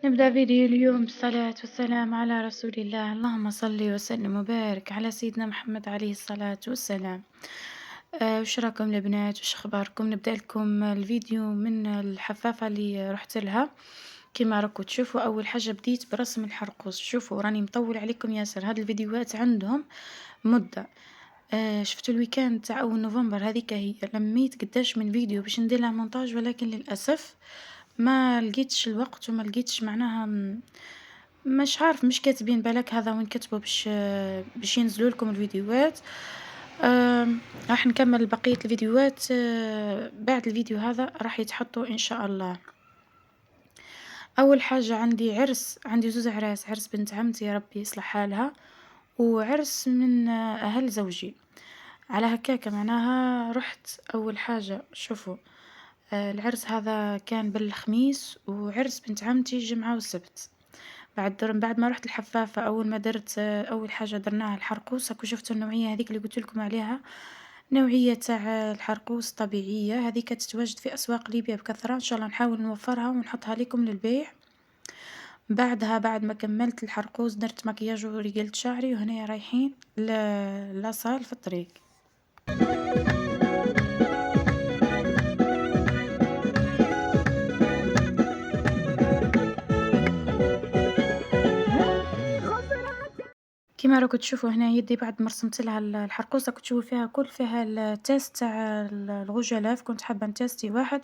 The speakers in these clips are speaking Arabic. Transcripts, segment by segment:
نبدأ فيديو اليوم بالصلاة والسلام على رسول الله. اللهم صل وسلم وبارك على سيدنا محمد عليه الصلاة والسلام. وش راكم البنات؟ وش اخباركم؟ نبدأ لكم الفيديو من الحفافة اللي رحت لها. كما راكم تشوفوا، اول حاجة بديت برسم الحرقوس. شوفوا راني مطول عليكم ياسر، هاد الفيديوهات عندهم مدة. شفتوا الويكاند تاع اول نوفمبر، هذيك هي لميت قداش من فيديو باش ندير لها مونتاج، ولكن للاسف ما لقيتش الوقت وما لقيتش معناها مش عارف، مش كاتبين بالك هذا وين كتبوا باش ينزلوا لكم الفيديوهات. راح نكمل بقية الفيديوهات بعد الفيديو هذا راح يتحطوا ان شاء الله. اول حاجة عندي عرس، عندي زوز اعراس، عرس بنت عمتي يا ربي يصلح حالها، وعرس من اهل زوجي. على هكاك معناها رحت اول حاجة. شوفوا، العرس هذا كان بالخميس، وعرس بنت عمتي الجمعة والسبت. بعد ما رحت الحفافة، أول ما درت أول حاجة درناها الحرقوس. هاكو شفتوا النوعية هذيك اللي قلت لكم عليها، نوعية تاع الحرقوس طبيعية، هذيك تتواجد في أسواق ليبيا بكثرة. إن شاء الله نحاول نوفرها ونحطها لكم للبيع. بعدها بعد ما كملت الحرقوس درت مكياج ورجلت شعري، وهنا رايحين لاصال في الطريق. كيما راكم تشوفوا هنا يدي بعد ما رسمت لها الحرقوسة، كنت تشوفوا فيها فيها التيست تاع الغجلاف. كنت حابة نتيستي واحد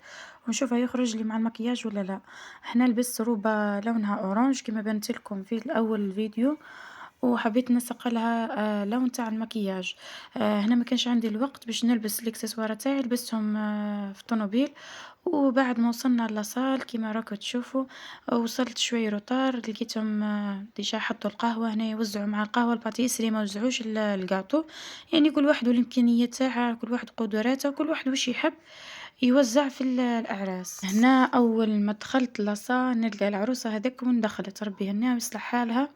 ونشوفها يخرج لي مع المكياج ولا لا. هنا لبست روبة لونها اورانج كيما بنت لكم في الاول الفيديو، وحبيت نسق لها لون تاع المكياج. هنا ما كانش عندي الوقت باش نلبس الاكسسوار تاعي، لبستهم في الطوموبيل. وبعد ما وصلنا لاصال كيما راكم تشوفوا، وصلت شوي روطار، لقيتهم ديجا حطوا القهوة هنا، يوزعوا مع القهوة الباتيسري، ما وزعوش الكاطو. يعني كل واحد والامكانيات تاعها، كل واحد قدراته، وكل واحد وش يحب يوزع في الأعراس. هنا أول ما دخلت لاصال نلقى العروسة هذاك، وين دخلت ربي هنا ويصلح حالها.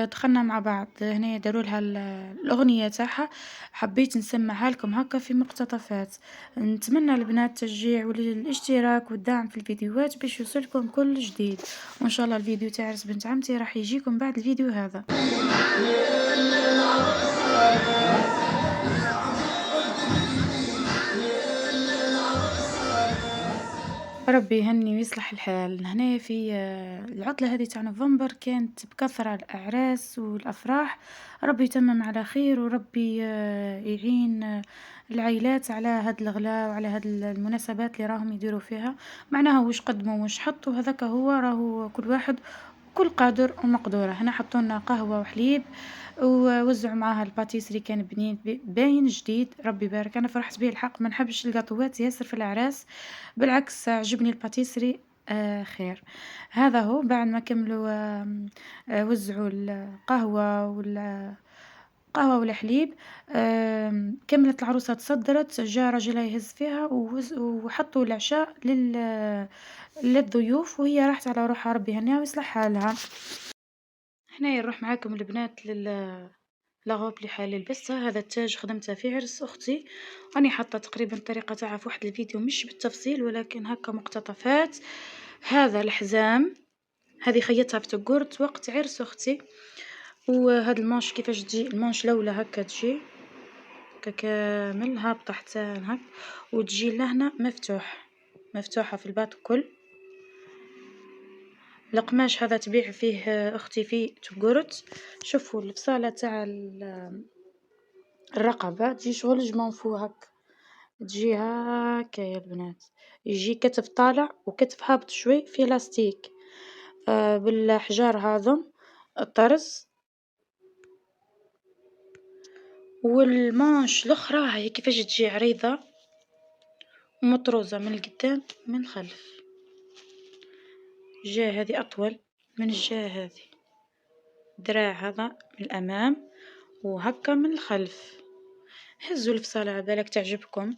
دخلنا مع بعض هنا، داروا لها الأغنية تاعها. حبيت نسمعها لكم هكا في مقتطفات. نتمنى البنات التشجيع والاشتراك والدعم في الفيديوهات باش يوصلكم كل جديد. وان شاء الله الفيديو تاع عرس بنت عمتي راح يجيكم بعد الفيديو هذا. ربي يهني ويصلح الحال. هنا في العطلة هذه تاع نوفمبر كانت بكثرة الأعراس والأفراح. ربي يتمم على خير، وربي يعين العائلات على هاد الغلاء وعلى هاد المناسبات اللي راهم يديروا فيها. معناها وش قدموا وش حطوا، هذاك هو راهو كل واحد كل قادر ومقدورة. هنا حطوا لنا قهوة وحليب، ووزعوا معاها الباتيسري، كان بنين باين جديد. ربي يبارك، انا فرحت به الحق. ما نحبش القطوات ياسر في الاعراس، بالعكس عجبني الباتيسري. خير. هذا هو بعد ما كملوا وزعوا القهوة والحليب. كملت العروسة تصدرت، جاء رجلها يهز فيها وحطوا العشاء للضيوف، وهي راحت على روحها. ربي يهنيها ويصلح حالها. هنا نروح معاكم البنات لاغوب اللي حالي لبستها. هذا التاج خدمته في عرس اختي، راني حاطه تقريبا الطريقه تاعها في واحد الفيديو مش بالتفصيل ولكن هكا مقتطفات. هذا الحزام، هذه خيطتها في تقرت وقت عرس اختي. وهذا المانش كيفاش تجي، المانش الاولى هكا تجي كامل هابطه حتى هك، وتجي لهنا مفتوحه في الباط كل. القماش هذا تبيع فيه اختي في تقرت. شوفوا الفصاله تاع الرقبة تجي شغل جمون فو هك، تجي هكا يا البنات. يجي كتف طالع وكتف هابط شوي في لاستيك بالحجار هذم الطرز. والمانش الاخرى هي كيفاش تجي عريضة ومطروزة من القدام من الخلف. الجهة هذه اطول من الجهة هذه، دراع هذا من الامام وهكا من الخلف. هزوا الفصالة عبالك تعجبكم.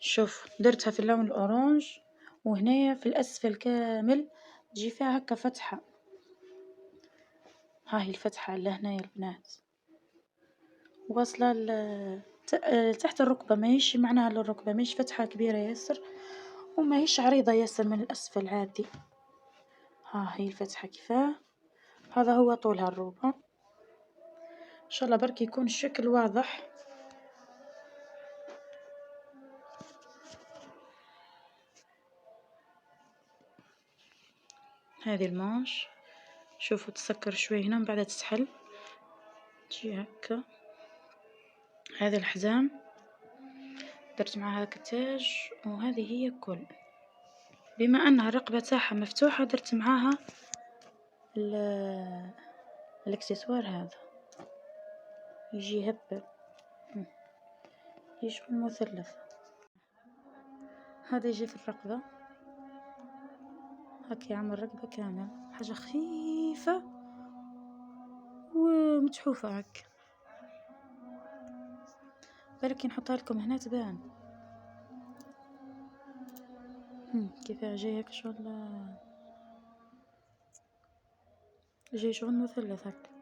شوف درتها في اللون الأورانج، وهنايا في الأسفل كامل تجي فيها هكا فتحة. هاهي الفتحة لهنا يا البنات، واصلة تحت الركبة، ماهيش معناها للركبة، ماهيش فتحة كبيرة ياسر، وماهيش عريضة ياسر من الأسفل عادي. ها هي الفتحة كيفاه. هذا هو طول هالروب. ها ان شاء الله بركي يكون الشكل واضح. هذه المانش، شوفوا تسكر شوي هنا من بعدها تسحل تجي هكا. هذا الحزام درت معها كتاج، وهذه هي كل. بما انها الرقبة تاعها مفتوحة درت معاها الاكسسوار هذا يجي هبة، يشبه المثلث. هذا يجي في الرقبة هكا، يعمل رقبة كامل، حاجة خفيفة ومتحوفة هكا. بركي نحطها لكم هنا تبان كيفاه جاي هيك شغل، جاي شغل مثلث هكا.